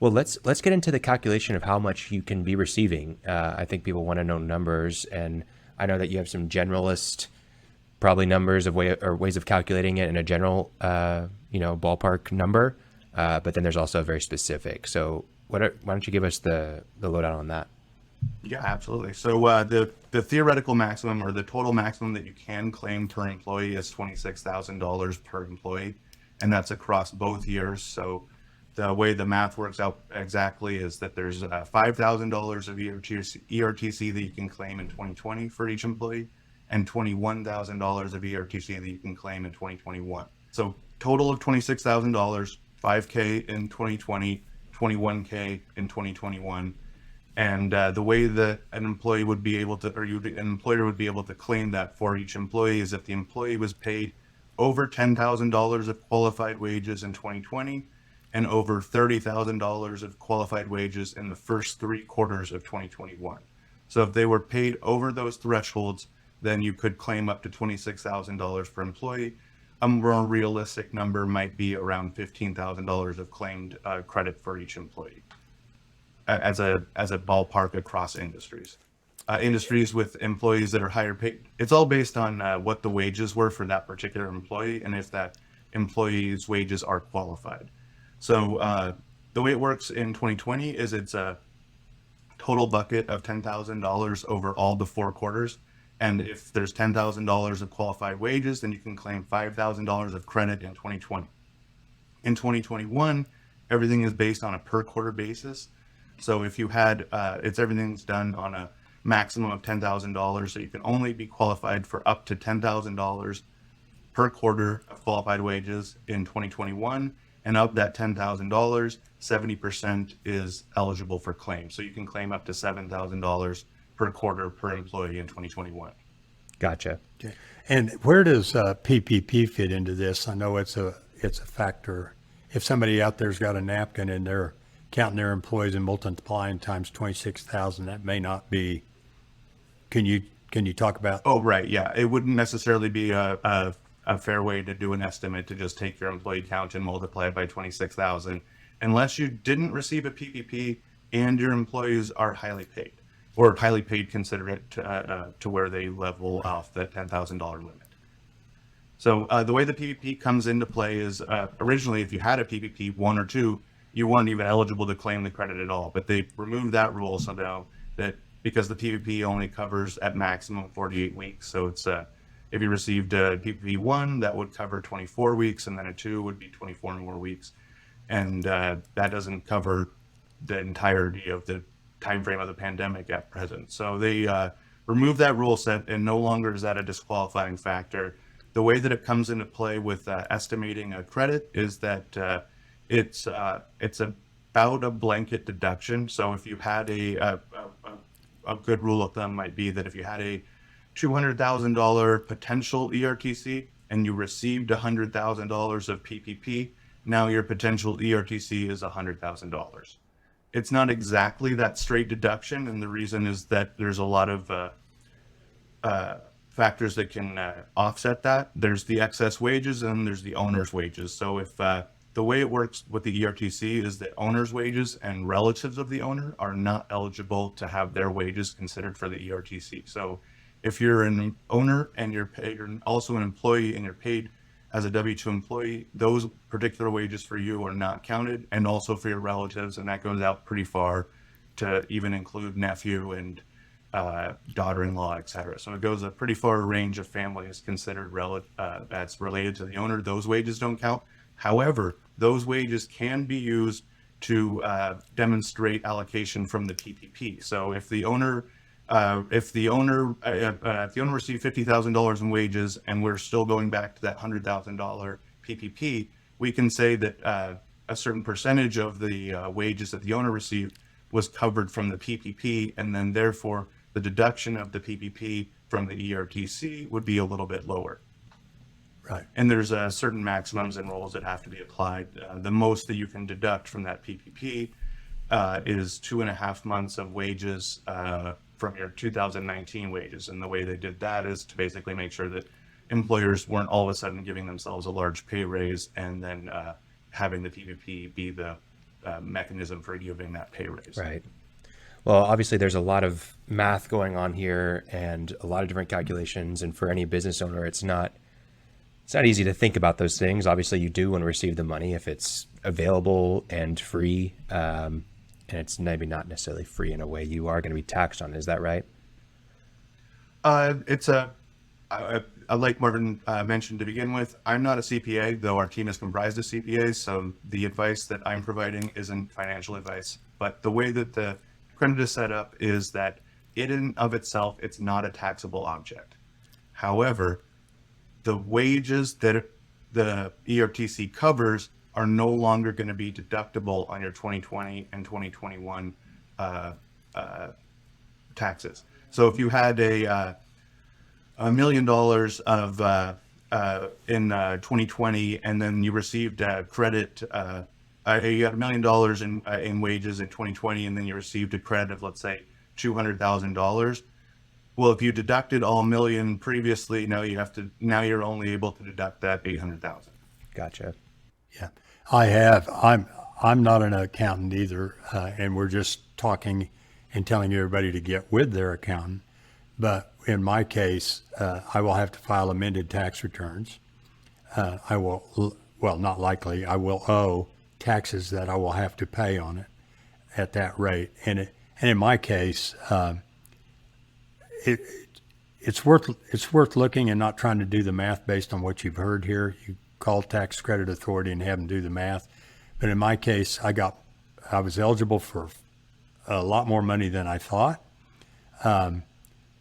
Well, let's get into the calculation of how much you can be receiving. I think people want to know numbers, and I know that you have some generalist probably numbers of way or ways of calculating it in a general ballpark number. But then there's also a very specific. So why don't you give us the lowdown on that? Yeah, absolutely. So the theoretical maximum or the total maximum that you can claim per employee is $26,000 per employee, and that's across both years. So the way the math works out exactly is that there's $5,000 of ERTC that you can claim in 2020 for each employee, and $21,000 of ERTC that you can claim in 2021. So total of $26,000, 5K in 2020, 21K in 2021. And the way that an employee would be able to, or an employer would be able to claim that for each employee is if the employee was paid over $10,000 of qualified wages in 2020 and over $30,000 of qualified wages in the first 3 quarters of 2021. So if they were paid over those thresholds, then you could claim up to $26,000 per employee. A more realistic number might be around $15,000 of claimed credit for each employee as a ballpark across industries. Industries with employees that are higher paid. It's all based on what the wages were for that particular employee and if that employee's wages are qualified. So the way it works in 2020 is it's a total bucket of $10,000 over all the 4 quarters. And if there's $10,000 of qualified wages, then you can claim $5,000 of credit in 2020. In 2021, everything is based on a per quarter basis. So if you had, everything's done on a maximum of $10,000. So you can only be qualified for up to $10,000 per quarter of qualified wages in 2021. And of that $10,000, 70% is eligible for claim. So you can claim up to $7,000 per quarter per employee in 2021. Gotcha. Okay. And where does PPP fit into this? I know it's a factor. If somebody out there's got a napkin and they're counting their employees and multiplying times 26,000, that may not be. Can you talk about? Oh, right. Yeah. It wouldn't necessarily be a fair way to do an estimate to just take your employee count and multiply it by 26,000 unless you didn't receive a PPP and your employees are highly paid or highly paid considerate to where they level off the $10,000 limit. So the way the PPP comes into play is originally if you had a PPP 1 or 2, you weren't even eligible to claim the credit at all, but they removed that rule. So now that because the PPP only covers at maximum 48 weeks. So it's if you received a PPP 1, that would cover 24 weeks, and then a 2 would be 24 more weeks. And that doesn't cover the entirety of the time frame of the pandemic at present. So they removed that rule set, and no longer is that a disqualifying factor. The way that it comes into play with estimating a credit is that it's about a blanket deduction. So if you had a good rule of thumb might be that if you had a $200,000 potential ERTC and you received $100,000 of PPP, now your potential ERTC is $100,000. It's not exactly that straight deduction, and the reason is that there's a lot of factors that can offset that. There's the excess wages and there's the owner's wages. So if the way it works with the ERTC is that owner's wages and relatives of the owner are not eligible to have their wages considered for the ERTC. So if you're an owner and you're also an employee and you're paid as a W-2 employee, those particular wages for you are not counted, and also for your relatives, and that goes out pretty far to even include nephew and daughter-in-law, etc. So it goes a pretty far range of families considered that's related to the owner. Those wages don't count. However, those wages can be used to demonstrate allocation from the PPP. So if the owner received $50,000 in wages and we're still going back to that $100,000 PPP, we can say that a certain percentage of the wages that the owner received was covered from the PPP, and then therefore the deduction of the PPP from the ERTC would be a little bit lower. Right. And there's certain maximums and rules that have to be applied. The most that you can deduct from that PPP is 2.5 months of wages from your 2019 wages. And the way they did that is to basically make sure that employers weren't all of a sudden giving themselves a large pay raise and then having the PPP be the mechanism for giving that pay raise. Right. Well, obviously, there's a lot of math going on here and a lot of different calculations. And for any business owner, it's not easy to think about those things. Obviously, you do want to receive the money if it's available and free, and it's maybe not necessarily free in a way you are going to be taxed on. Is that right? Like Marvin mentioned to begin with, I'm not a CPA, though our team is comprised of CPAs. So the advice that I'm providing isn't financial advice. But the way that the credit is set up is that it in and of itself, it's not a taxable object. However, the wages that the ERTC covers are no longer going to be deductible on your 2020 and 2021 taxes. So if you had $1 million of in 2020, and then you received a credit, you got $1 million in wages in 2020, and then you received a credit of, let's say, $200,000. Well, if you deducted all million previously, now you're only able to deduct that 800,000. Gotcha. Yeah, I'm not an accountant either, and we're just talking and telling everybody to get with their accountant. But in my case, I will have to file amended tax returns. I will owe taxes that I will have to pay on it at that rate. And in my case, it's worth looking and not trying to do the math based on what you've heard here. You call tax credit authority and have them do the math. But in my case, I was eligible for a lot more money than I thought,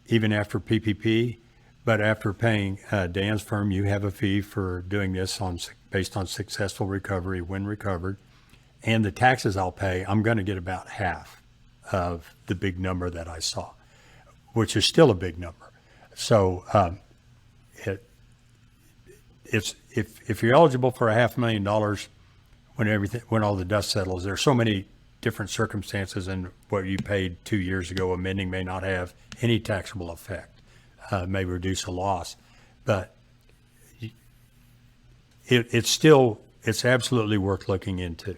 even after PPP. But after paying Dan's firm, you have a fee for doing this based on successful recovery when recovered. And the taxes I'll pay, I'm going to get about half of the big number that I saw, which is still a big number. So if you're eligible for $500,000 when all the dust settles, there are so many different circumstances, and what you paid 2 years ago amending may not have any taxable effect, may reduce a loss, but it's absolutely worth looking into.